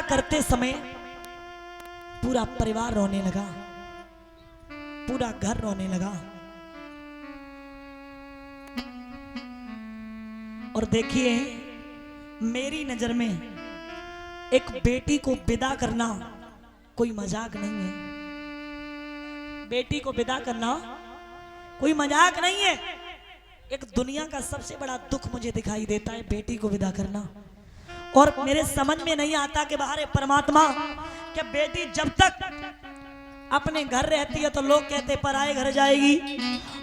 करते समय पूरा परिवार रोने लगा, पूरा घर रोने लगा। और देखिए, मेरी नजर में एक बेटी को विदा करना कोई मजाक नहीं है। बेटी को विदा करना कोई मजाक नहीं है। एक दुनिया का सबसे बड़ा दुख मुझे दिखाई देता है बेटी को विदा करना। और मेरे समझ में नहीं आता कि बाहर परमात्मा कि बेटी जब तक अपने घर रहती है तो लोग कहते पराए घर जाएगी,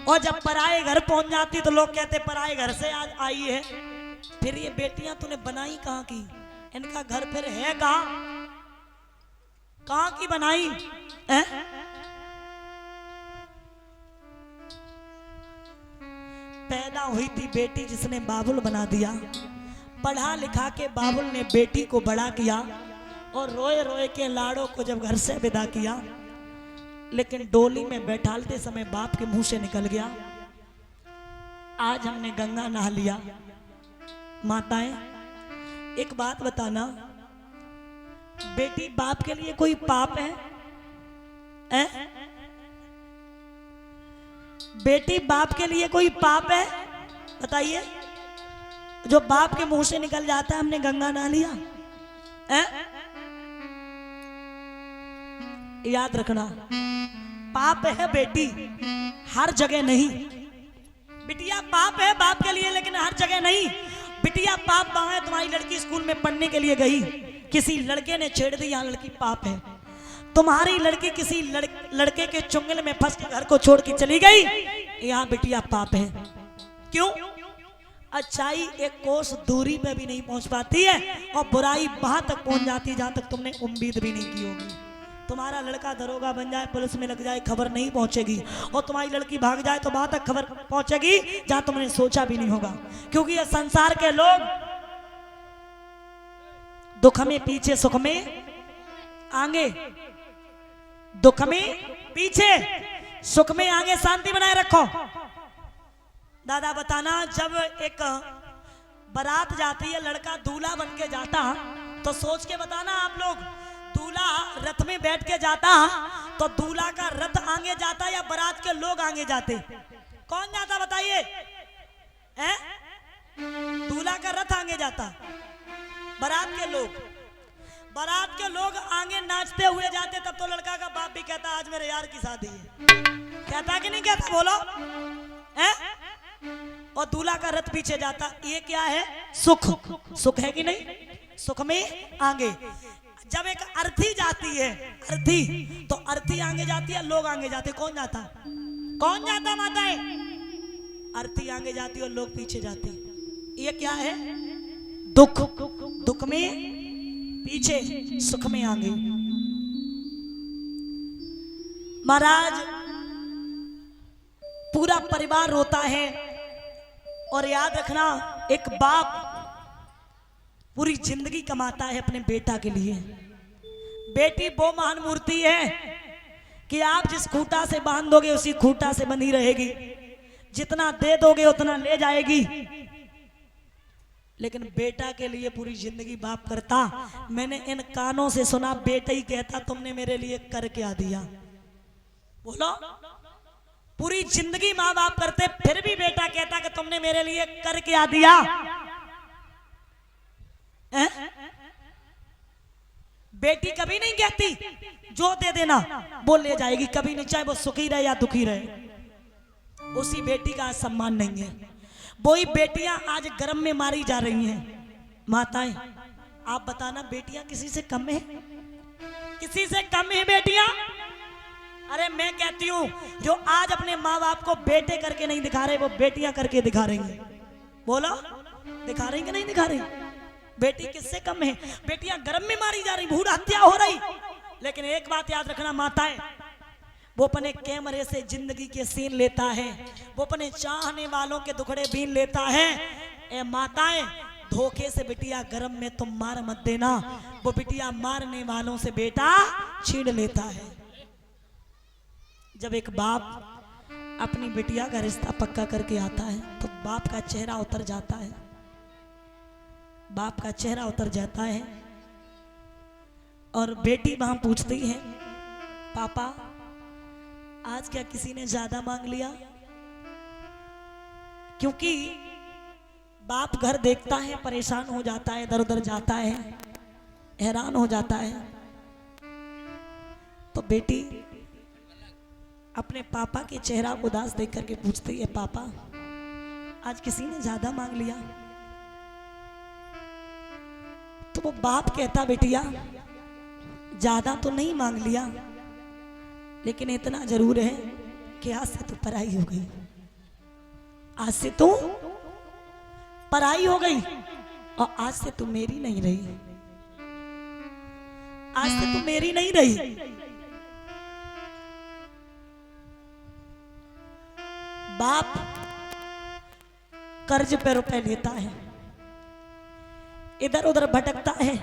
और जब पराए घर पहुंच जाती तो लोग कहते पराए घर से आज आई है। फिर ये बेटियां तूने बनाई कहां की? इनका घर फिर है कहां? कहां की बनाई है? पैदा हुई थी बेटी जिसने बाबुल बना दिया। पढ़ा लिखा के बाबुल ने बेटी को बड़ा किया, और रोए रोए के लाड़ों को जब घर से विदा किया, लेकिन डोली में बैठालते समय बाप के मुंह से निकल गया, आज हमने गंगा नहा लिया। माताएं, एक बात बताना, बेटी बाप के लिए कोई पाप है? बेटी बाप के लिए कोई पाप है? बताइए। जो बाप के मुंह से निकल जाता है हमने गंगा नहा लिया, याद रखना, पाप है बेटी, हर जगह नहीं। बिटिया पाप है बाप के लिए, लेकिन हर जगह नहीं। बिटिया पाप वहां है, तुम्हारी लड़की स्कूल में पढ़ने के लिए गई, किसी लड़के ने छेड़ दी, यहाँ लड़की पाप है। तुम्हारी लड़की किसी लड़के के चुंगल में फंस के घर को छोड़ के चली गई, यहाँ बिटिया पाप है। क्यों? अच्छाई एक कोस दूरी पे भी नहीं पहुंच पाती है, और बुराई वहां तक पहुंच जाती है जहां तक तुमने उम्मीद भी नहीं की होगी। तुम्हारा लड़का दरोगा बन जाए, पुलिस में लग जाए, खबर नहीं पहुंचेगी, और तुम्हारी लड़की भाग जाए तो वहां तक खबर पहुंचेगी जहां तुमने सोचा भी नहीं होगा। क्योंकि ये संसार के लोग दुख में पीछे, सुख में आगे। दुख में पीछे, सुख में आगे। शांति बनाए रखो। दादा बताना, जब एक बारात जाती है, लड़का दूल्हा बन के जाता, तो सोच के बताना आप लोग, दूल्हा रथ में बैठ के जाता तो दूल्हा का रथ आगे जाता या बारात के लोग आगे जाते? कौन जाता बताइए? दूल्हा का रथ आगे जाता, बारात के लोग। बारात के लोग आगे नाचते हुए जाते, तब तो लड़का का बाप भी कहता आज मेरे यार की शादी है। कहता कि नहीं कहता? बोलो। और दूल्हा का रथ पीछे जाता। ये क्या है? सुख। सुख है कि नहीं? सुख में आगे। जब एक अर्थी जाती है, अर्थी, तो अर्थी आगे जाती है, लोग आगे जाते। कौन जाता? कौन जाता माताएं? अर्थी आगे जाती और लोग पीछे जाते। ये क्या है? दुख। दुख में पीछे, सुख में आगे। महाराज, पूरा परिवार रोता है। और याद रखना, एक बाप पूरी जिंदगी कमाता है अपने बेटा के लिए। बेटी वो महान मूर्ति है कि आप जिस खूंटा से बांध दोगे उसी खूंटा से बंधी रहेगी, जितना दे दोगे उतना ले जाएगी। लेकिन बेटा के लिए पूरी जिंदगी बाप करता। मैंने इन कानों से सुना, बेटा ही कहता तुमने मेरे लिए कर क्या दिया। बोलो। पूरी जिंदगी माँ बाप करते, फिर भी बेटा कहता कि तुमने मेरे लिए कर क्या दिया। बेटी कभी नहीं कहती जो दे देना वो ले जाएगी, कभी नहीं, चाहे वो सुखी रहे या दुखी रहे। उसी बेटी का सम्मान नहीं है। वही बेटियां आज गर्म में मारी जा रही हैं। माताएं, आप बताना, बेटियां किसी से कम है? किसी से कम है बेटियां? अरे मैं कहती हूं, जो आज अपने माँ बाप को बेटे करके नहीं दिखा रहे, वो बेटियां करके दिखा रही हैं। बोलो, दिखा रही कि नहीं दिखा रही? बेटी किससे कम है? बेटियां गर्म में मारी जा रही, भूड हत्या हो रही। लेकिन एक बात याद रखना माताएं, वो अपने कैमरे से जिंदगी के सीन लेता है, वो अपने चाहने वालों के दुखड़े बीन लेता है। ए माताएं, धोखे से बिटिया गर्म में तुम मार मत देना, वो बिटिया मारने वालों से बेटा छीन लेता है। जब एक बाप अपनी बिटिया का रिश्ता पक्का करके आता है तो बाप का चेहरा उतर जाता है। बाप का चेहरा उतर जाता है। और बेटी वहां पूछती है, पापा आज क्या किसी ने ज्यादा मांग लिया? क्योंकि बाप घर देखता है, परेशान हो जाता है, इधर उधर जाता है, हैरान हो जाता है। तो बेटी अपने पापा के चेहरा को उदास देख करके पूछती है, पापा आज किसी ने ज्यादा मांग लिया? तो वो बाप कहता, बेटिया ज्यादा तो नहीं मांग लिया, लेकिन इतना जरूर है कि आज से तू पराई हो गई। आज से तू पराई हो गई और आज से तू मेरी नहीं रही। आज से तू मेरी नहीं रही। बाप कर्ज पे रुपए लेता है, इधर उधर भटकता है,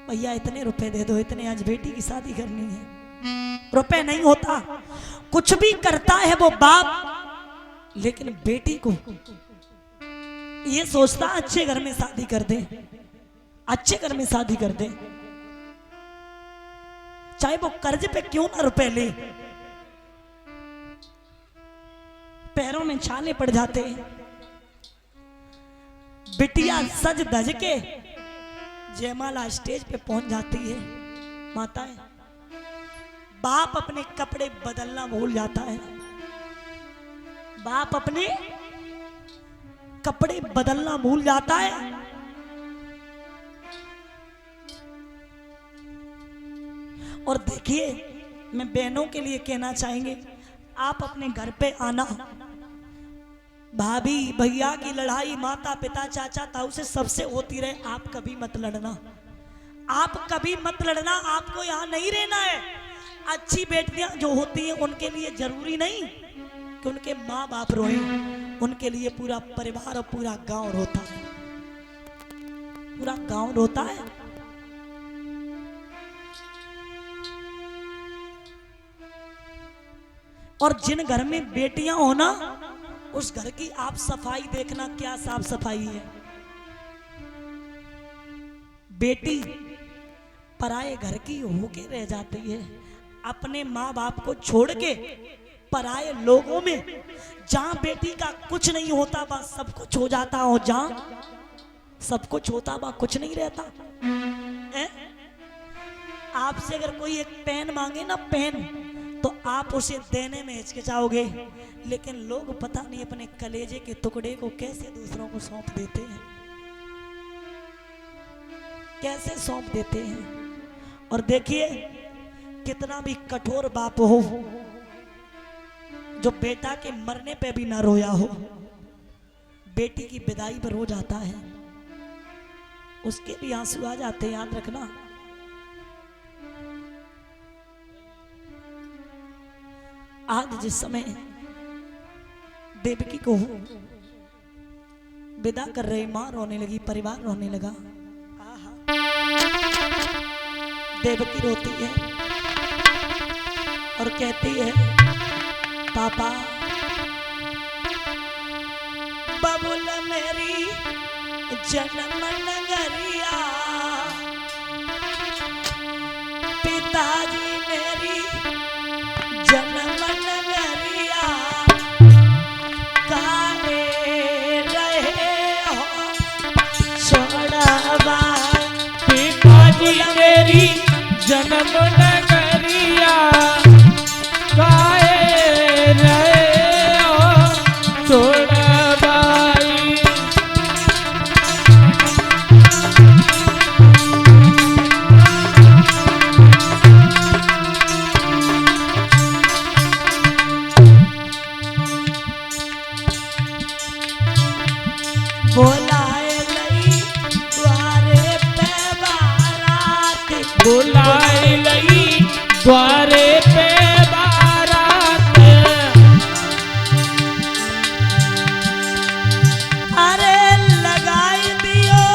भैया इतने रुपए दे दो, इतने आज बेटी की शादी करनी है। रुपए नहीं होता, कुछ भी करता है वो बाप, लेकिन बेटी को ये सोचता अच्छे घर में शादी कर दे, अच्छे घर में शादी कर दे, चाहे वो कर्ज पे क्यों ना रुपए ले। पैरों में छाले पड़ जाते हैं, बिटिया सज धज के जयमाला स्टेज पे पहुंच जाती है। माताएं, बाप अपने कपड़े बदलना भूल जाता है, बाप अपने कपड़े बदलना भूल जाता है। और देखिए, मैं बहनों के लिए कहना चाहेंगे, आप अपने घर पे आना, भाभी भैया की लड़ाई माता पिता चाचा ताऊ से सबसे होती रहे, आप कभी मत लड़ना, आप कभी मत लड़ना, आपको यहाँ नहीं रहना है। अच्छी बेटियां जो होती हैं उनके लिए जरूरी नहीं कि उनके माँ बाप रोए, उनके लिए पूरा परिवार और पूरा गांव रोता है, पूरा गांव रोता है। और जिन घर में बेटियां हो ना, उस घर की आप सफाई देखना, क्या साफ सफाई है। बेटी पराए घर की होके रह जाती है, अपने माँ बाप को छोड़ के पराए लोगों में, जहां बेटी का कुछ नहीं होता वहां सब कुछ हो जाता, और जहां सब कुछ होता वहां कुछ नहीं रहता है? आपसे अगर कोई एक पेन मांगे ना, पेन, तो आप उसे देने में हिचकिचाओगे, लेकिन लोग पता नहीं अपने कलेजे के टुकड़े को कैसे दूसरों को सौंप देते हैं, कैसे सौंप देते हैं। और देखिए, कितना भी कठोर बाप हो, जो बेटा के मरने पे भी ना रोया हो, बेटी की विदाई पर रो जाता है, उसके भी आंसू आ जाते हैं, याद रखना। आज जिस समय देवकी को विदा कर रहे, मां रोने लगी, परिवार रोने लगा। देवकी रोती है और कहती है, पापा बबुल मेरी जन्म नगरिया, पिताजी मेरी जन्म नगरिया, काहे रहे हो छोड़वा। पिताजी मेरी जन्म नगरिया, काहे रहे हो छोड़वाई। बोलाए लई द्वारे पे बारात, बुलाए लई द्वारे पे बारात, अरे लगाई दियो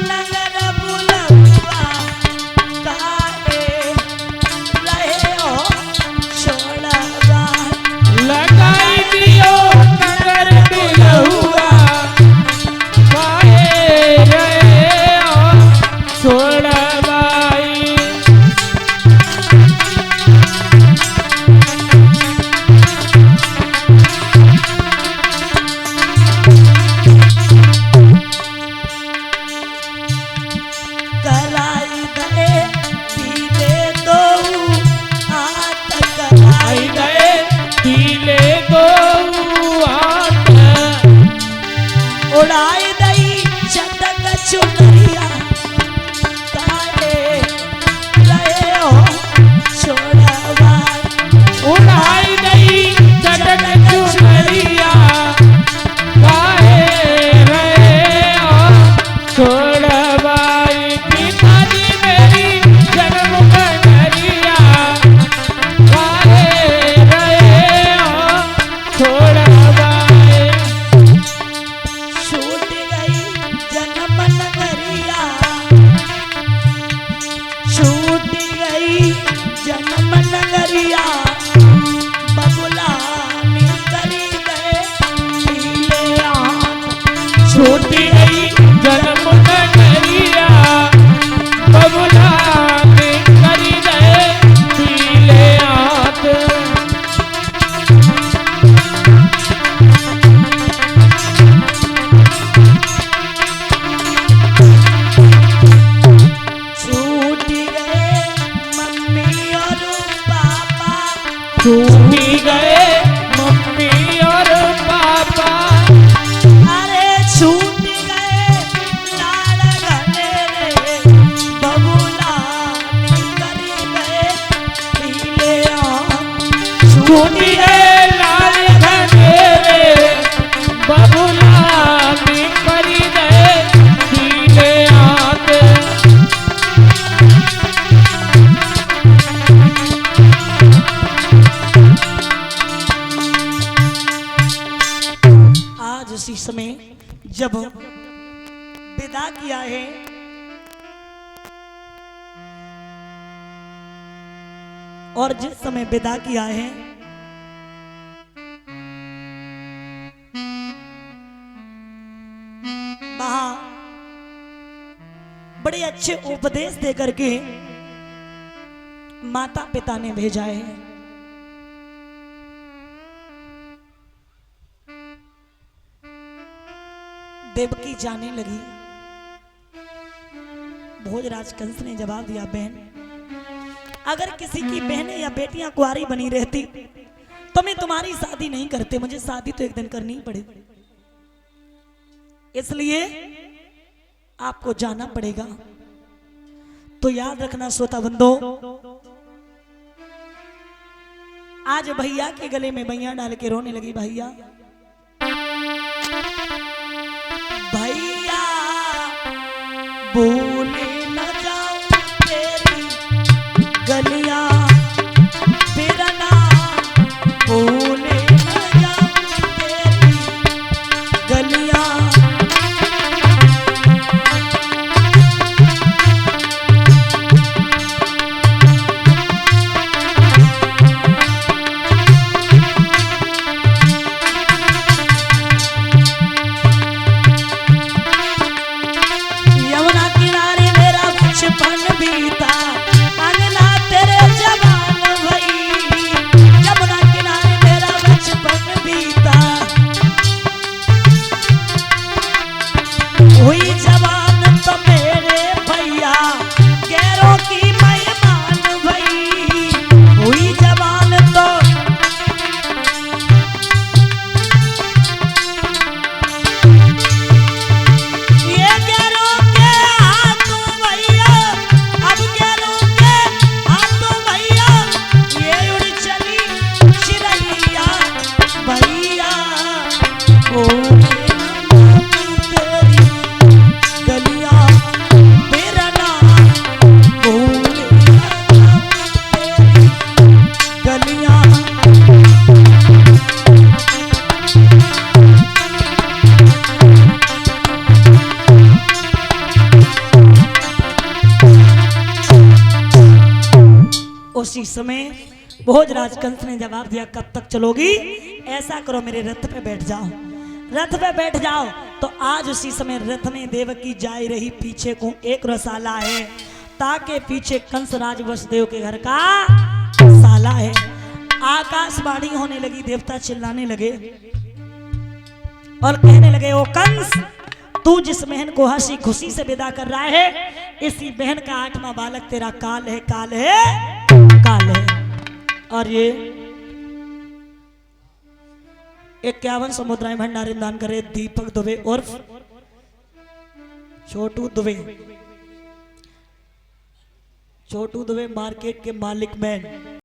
नगर बुलवा, काहे रहे हो छोड़वा। लगाई दियो नगर बिलहुआ, काहे रहे हो जब विदा किया है और जिस समय विदा किया है वहां बड़े अच्छे उपदेश दे करके माता पिता ने भेजा है। देवकी जाने लगी। भोजराज कंस ने जवाब दिया, बहन अगर किसी की बहनें या बेटियां कुंवारी बनी रहती तो मैं तुम्हारी शादी नहीं करते, मुझे शादी तो एक दिन करनी ही पड़ेगी, इसलिए आपको जाना पड़ेगा। तो याद रखना श्रोता बंधो, आज भैया के गले में भैया डाल के रोने लगी। भैया भैया भूले न जाओ तेरी गलियां, फिर ना भूले न जाओ तेरी गलियां। यमुना किनारे मेरा बचपन बीता, अंगना तेरे जवान भई। यमुना किनारे मेरा बचपन बीता, हुई जवान तो मेरे भैया गैरों की मेहमान भई। हुई जवान तो ये गैरों के हाथों भैया, अब गैरों के हाथों भैया, ये उड़ चली चिड़ैया। भैया ओ तेरी गलियां, मेरा नाम भूले तेरी गलियां। उसी समय भोजराज कंस ने जवाब दिया, कब तक चलोगी? ऐसा करो मेरे रथ पे बैठ जाओ। रथ पे बैठ जाओ। तो आज उसी समय रथ में देवकी जा रही, पीछे को एक रसाला है, ताके पीछे कंस राज वसुदेव के घर का साला है। आकाशवाणी होने लगी, देवता चिल्लाने लगे और कहने लगे, ओ कंस, तू जिस बहन को हंसी खुशी से विदा कर रहा है, इसी बहन का 8वां बालक तेरा काल है, काल है, काल है। और ये 51 समुद्राय भंडारी दान करे दीपक दुबे उर्फ छोटू दुबे। छोटू दुबे मार्केट के मालिक मैन।